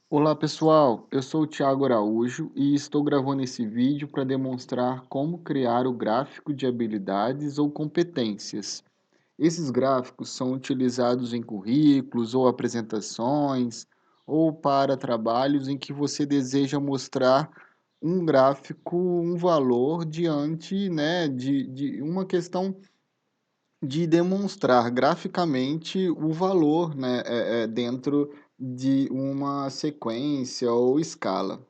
Olá pessoal, eu sou o Thiago Araújo e estou gravando esse vídeo para demonstrar como criar o gráfico de habilidades ou competências. Esses gráficos são utilizados em currículos ou apresentações ou para trabalhos em que você deseja mostrar um gráfico, um valor diante, de uma questão de demonstrar graficamente o valor, dentro de uma sequência ou escala.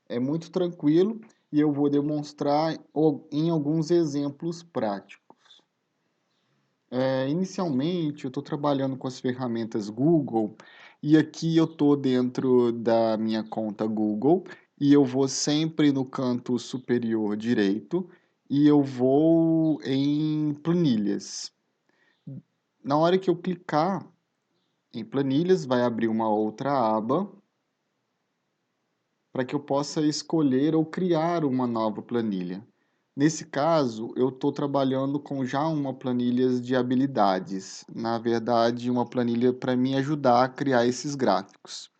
É muito tranquilo e eu vou demonstrar em alguns exemplos práticos. Inicialmente, eu estou trabalhando com as ferramentas Google e aqui eu estou dentro da minha conta Google e eu vou sempre no canto superior direito e eu vou em planilhas. Na hora que eu clicar em planilhas, vai abrir uma outra aba para que eu possa escolher ou criar uma nova planilha. Nesse caso, eu estou trabalhando com já uma planilha de habilidades. Na verdade, uma planilha para me ajudar a criar esses gráficos.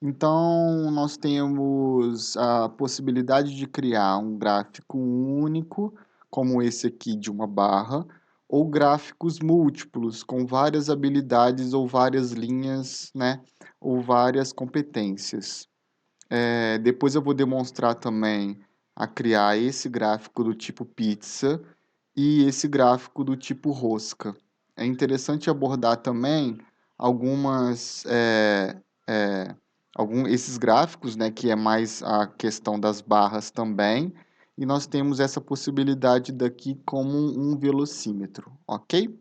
Então, nós temos a possibilidade de criar um gráfico único, como esse aqui de uma barra, ou gráficos múltiplos, com várias habilidades ou várias linhas, né, ou várias competências. Depois eu vou demonstrar também a criar esse gráfico do tipo pizza e esse gráfico do tipo rosca. É interessante abordar também algumas, é, esses gráficos, né, que é mais a questão das barras também, e nós temos essa possibilidade daqui como um velocímetro, ok?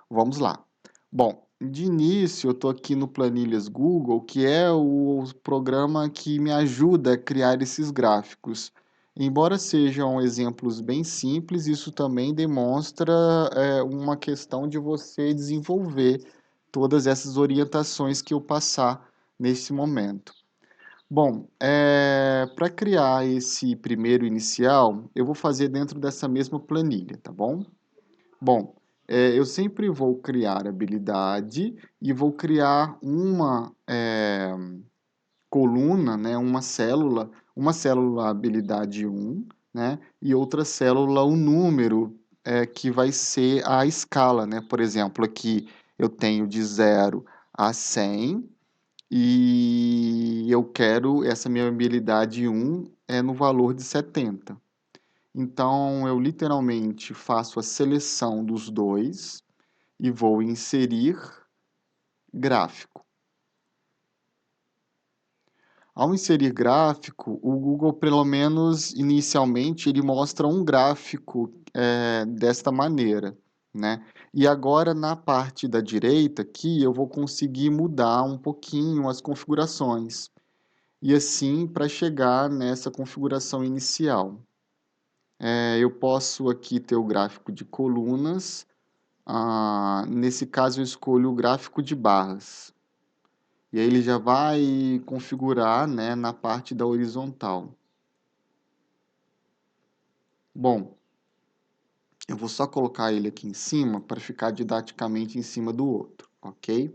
Vamos lá. Bom, de início eu estou aqui no Planilhas Google, que é o programa que me ajuda a criar esses gráficos. Embora sejam exemplos bem simples, isso também demonstra uma questão de você desenvolver todas essas orientações que eu passar nesse momento. Bom, para criar esse primeiro inicial, eu vou fazer dentro dessa mesma planilha, tá bom? Bom, eu sempre vou criar habilidade e vou criar uma coluna, né, uma célula habilidade um, né, e outra célula o número que vai ser a escala, né? Por exemplo, aqui eu tenho de 0 a 100 e eu quero essa minha habilidade um no valor de 70. Então, eu literalmente faço a seleção dos dois e vou inserir gráfico. Ao inserir gráfico, o Google, pelo menos inicialmente, ele mostra um gráfico desta maneira, né? E agora, na parte da direita aqui, eu vou conseguir mudar um pouquinho as configurações. E assim, para chegar nessa configuração inicial. Eu posso aqui ter o gráfico de colunas. Nesse caso, eu escolho o gráfico de barras. E aí ele já vai configurar, né, na parte da horizontal. Bom, eu vou só colocar ele aqui em cima para ficar didaticamente em cima do outro, ok?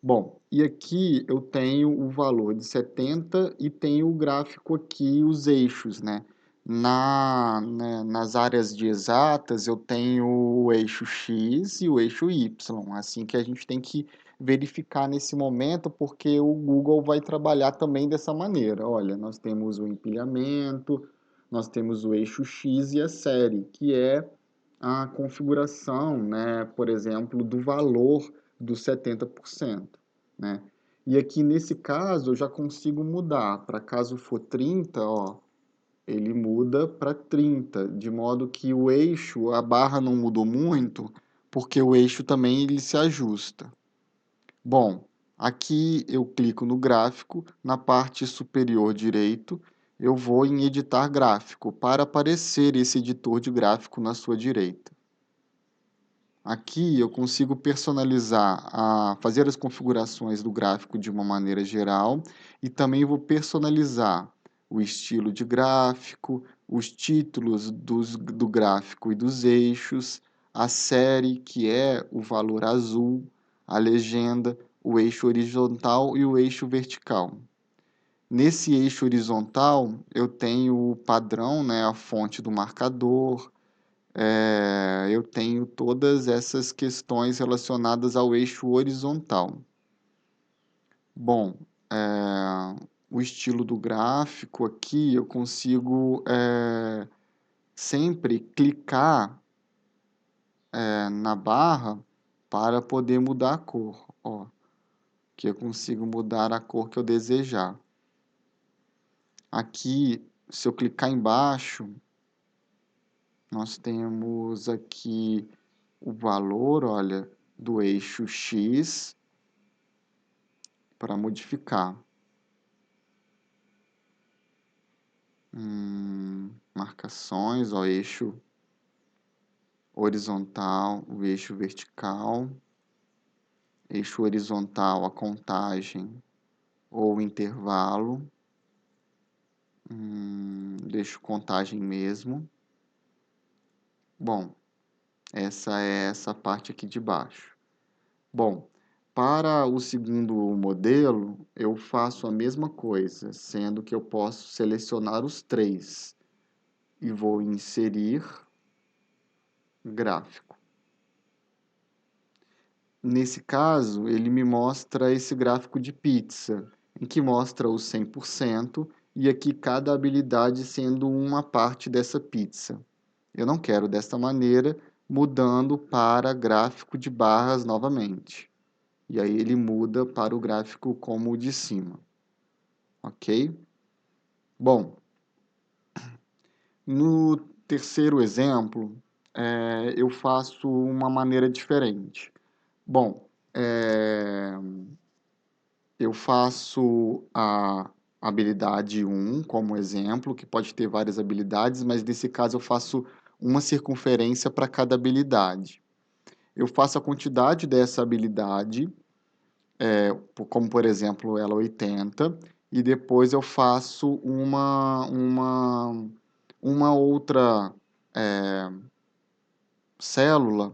Bom, e aqui eu tenho o valor de 70 e tenho o gráfico aqui, os eixos, né? Nas áreas de exatas, eu tenho o eixo X e o eixo Y, assim que a gente tem que verificar nesse momento, porque o Google vai trabalhar também dessa maneira. Olha, nós temos o empilhamento, nós temos o eixo X e a série, que é a configuração, né, por exemplo, do valor dos 70%, né? E aqui nesse caso eu já consigo mudar para caso for 30, ó, ele muda para 30, de modo que o eixo, a barra não mudou muito, porque o eixo também ele se ajusta. Bom, aqui eu clico no gráfico, na parte superior direito, eu vou em editar gráfico, para aparecer esse editor de gráfico na sua direita. Aqui eu consigo personalizar, fazer as configurações do gráfico de uma maneira geral e também vou personalizar o estilo de gráfico, os títulos do gráfico e dos eixos, a série, que é o valor azul, a legenda, o eixo horizontal e o eixo vertical. Nesse eixo horizontal, eu tenho o padrão, né, a fonte do marcador, eu tenho todas essas questões relacionadas ao eixo horizontal. Bom, o estilo do gráfico aqui, eu consigo sempre clicar na barra para poder mudar a cor. Ó, que eu consigo mudar a cor que eu desejar. Aqui, se eu clicar embaixo, nós temos aqui o valor, olha, do eixo X para modificar. Marcações, ó, eixo horizontal, o eixo vertical, eixo horizontal, a contagem ou intervalo, deixo contagem mesmo. Bom, essa é essa parte aqui de baixo. Bom, para o segundo modelo, eu faço a mesma coisa, sendo que eu posso selecionar os três e vou inserir gráfico. Nesse caso, ele me mostra esse gráfico de pizza, em que mostra o 100% e aqui cada habilidade sendo uma parte dessa pizza. Eu não quero desta maneira, mudando para gráfico de barras novamente. E aí ele muda para o gráfico como o de cima. Ok? Bom, no terceiro exemplo, eu faço uma maneira diferente. Bom, eu faço a habilidade 1 como exemplo, que pode ter várias habilidades, mas nesse caso eu faço uma circunferência para cada habilidade. Eu faço a quantidade dessa habilidade, como por exemplo ela 80, e depois eu faço uma outra célula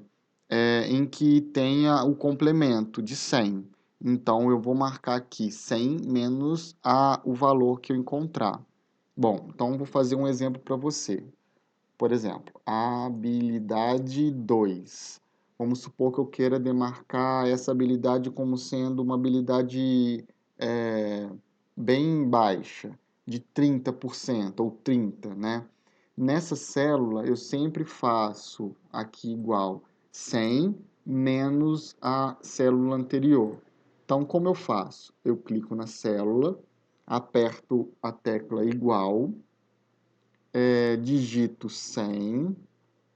em que tenha o complemento de 100. Então, eu vou marcar aqui 100 menos o valor que eu encontrar. Bom, então vou fazer um exemplo para você. Por exemplo, a habilidade 2. Vamos supor que eu queira demarcar essa habilidade como sendo uma habilidade bem baixa, de 30% ou 30%, né? Nessa célula, eu sempre faço aqui igual 100 menos a célula anterior. Então, como eu faço? Eu clico na célula, aperto a tecla igual, digito 100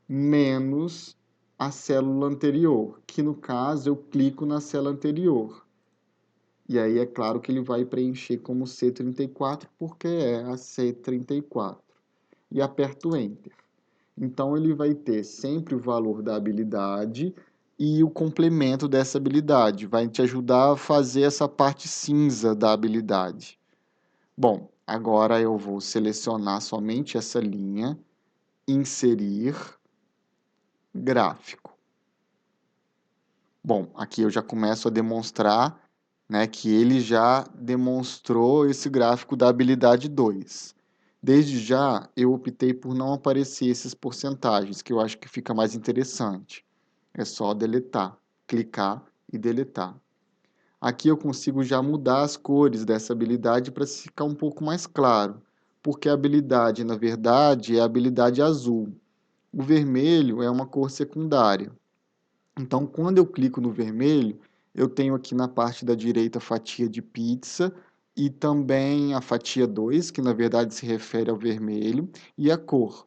menos a célula anterior, que no caso eu clico na célula anterior. E aí é claro que ele vai preencher como C34, porque é a C34. E aperto Enter. Então ele vai ter sempre o valor da habilidade e o complemento dessa habilidade. Vai te ajudar a fazer essa parte cinza da habilidade. Bom, agora eu vou selecionar somente essa linha, inserir gráfico. Bom, aqui eu já começo a demonstrar, né, que ele já demonstrou esse gráfico da habilidade 2. Desde já, eu optei por não aparecer esses porcentagens, que eu acho que fica mais interessante. É só deletar, clicar e deletar. Aqui eu consigo já mudar as cores dessa habilidade para ficar um pouco mais claro, porque a habilidade, na verdade, é a habilidade azul. O vermelho é uma cor secundária. Então, quando eu clico no vermelho, eu tenho aqui na parte da direita a fatia de pizza e também a fatia 2, que na verdade se refere ao vermelho, e a cor.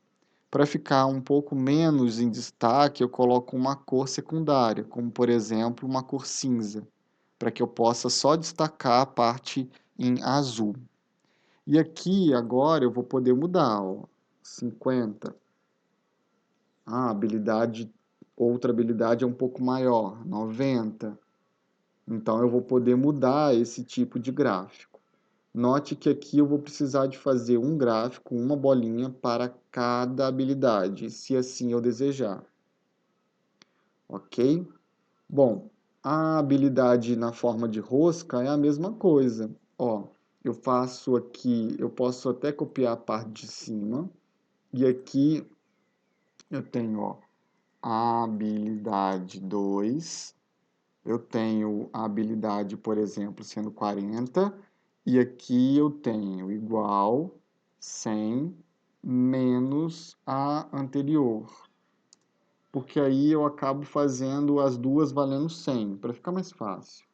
Para ficar um pouco menos em destaque, eu coloco uma cor secundária, como por exemplo uma cor cinza, para que eu possa só destacar a parte em azul. E aqui agora eu vou poder mudar, ó, 50. Outra habilidade é um pouco maior, 90. Então eu vou poder mudar esse tipo de gráfico. Note que aqui eu vou precisar de fazer um gráfico, uma bolinha para cada habilidade, se assim eu desejar. Ok? Bom, a habilidade na forma de rosca é a mesma coisa. Ó, eu faço aqui, eu posso até copiar a parte de cima, e aqui eu tenho, ó, habilidade 2. Eu tenho a habilidade, por exemplo, sendo 40, e aqui eu tenho igual 100 menos a anterior, porque aí eu acabo fazendo as duas valendo 100, para ficar mais fácil.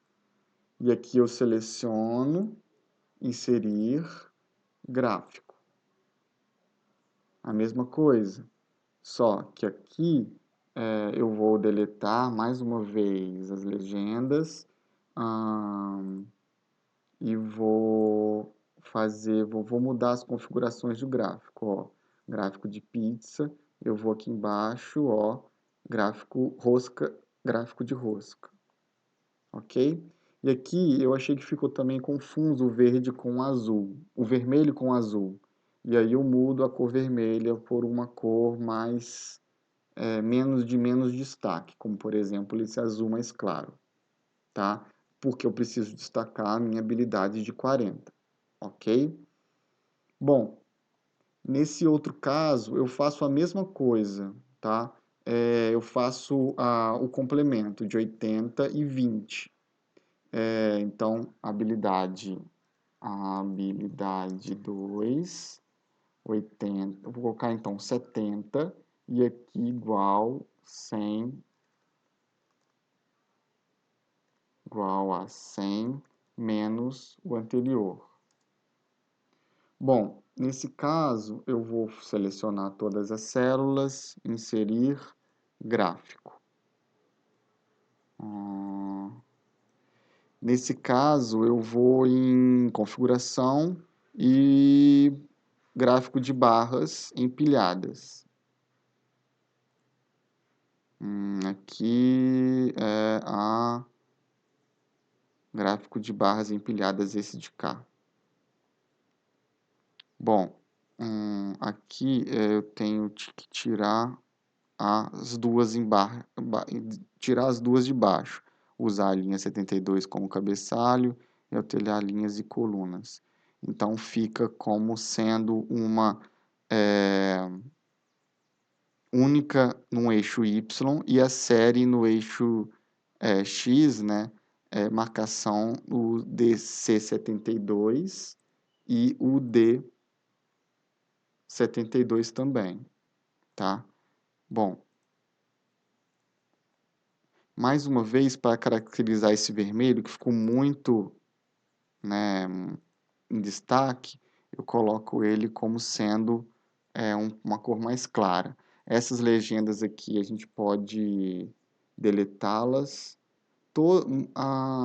E aqui eu seleciono, inserir, gráfico. A mesma coisa, só que aqui eu vou deletar mais uma vez as legendas, e vou mudar as configurações do gráfico, ó. Gráfico de pizza, eu vou aqui embaixo, ó, gráfico rosca, gráfico de rosca, ok? E aqui eu achei que ficou também confuso o verde com o azul, o vermelho com o azul. E aí eu mudo a cor vermelha por uma cor mais, menos destaque, como por exemplo esse azul mais claro, tá? Porque eu preciso destacar a minha habilidade de 40, ok? Bom, nesse outro caso, eu faço a mesma coisa, tá? Eu faço o complemento de 80 e 20. Então, habilidade 2, 80, eu vou colocar então 70, e aqui igual 100, igual a 100 menos o anterior. Bom, nesse caso, eu vou selecionar todas as células, inserir gráfico. Nesse caso, eu vou em configuração e gráfico de barras empilhadas. Aqui é a gráfico de barras empilhadas, esse de cá. Bom, aqui eu tenho que tirar as duas tirar as duas de baixo, usar a linha 72 como cabeçalho e alterar linhas e colunas. Então fica como sendo uma única no eixo Y e a série no eixo X, né? Marcação o DC72 e o D72 também, tá? Bom, mais uma vez, para caracterizar esse vermelho, que ficou muito, né, em destaque, eu coloco ele como sendo uma cor mais clara. Essas legendas aqui a gente pode deletá-las.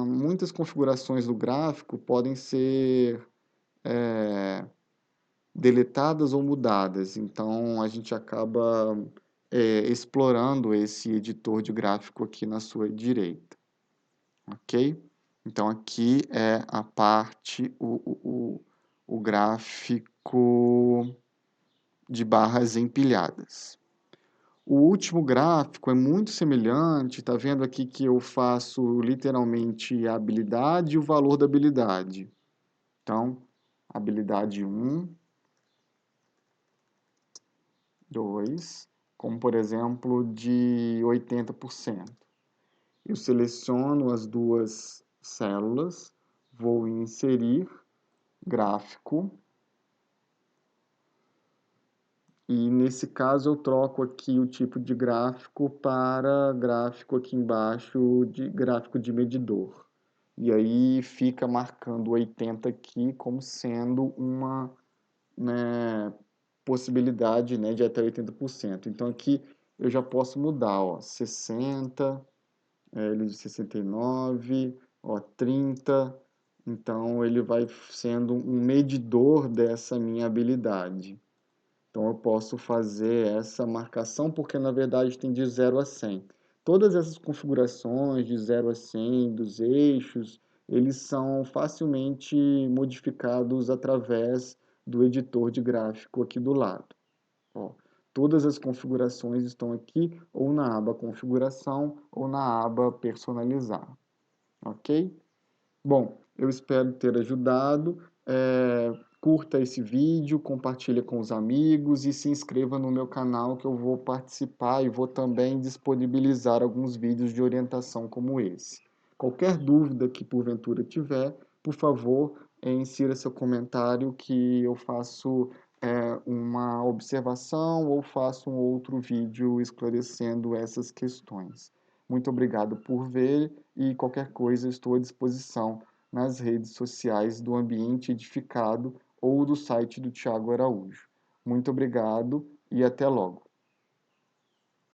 Muitas configurações do gráfico podem ser deletadas ou mudadas, então a gente acaba explorando esse editor de gráfico aqui na sua direita, ok? Então aqui é a parte, o gráfico de barras empilhadas. O último gráfico é muito semelhante, tá vendo aqui que eu faço literalmente a habilidade e o valor da habilidade. Então, habilidade 1, 2, como por exemplo de 80%. Eu seleciono as duas células, vou inserir gráfico, e nesse caso eu troco aqui o tipo de gráfico para gráfico aqui embaixo de gráfico de medidor. E aí fica marcando 80 aqui como sendo uma, né, possibilidade, né, de até 80%. Então aqui eu já posso mudar, ó, 60, ele de 69, ó, 30. Então ele vai sendo um medidor dessa minha habilidade. Então eu posso fazer essa marcação porque na verdade tem de 0 a 100. Todas essas configurações de 0 a 100 dos eixos, eles são facilmente modificados através do editor de gráfico aqui do lado. Ó, todas as configurações estão aqui ou na aba configuração ou na aba personalizar. Ok? Bom, eu espero ter ajudado. curta esse vídeo, compartilha com os amigos e se inscreva no meu canal que eu vou participar e vou também disponibilizar alguns vídeos de orientação como esse. Qualquer dúvida que porventura tiver, por favor, insira seu comentário que eu faço uma observação ou faço um outro vídeo esclarecendo essas questões. Muito obrigado por ver e qualquer coisa estou à disposição nas redes sociais do Ambiente Edificado ou do site do Tiago Araújo. Muito obrigado e até logo.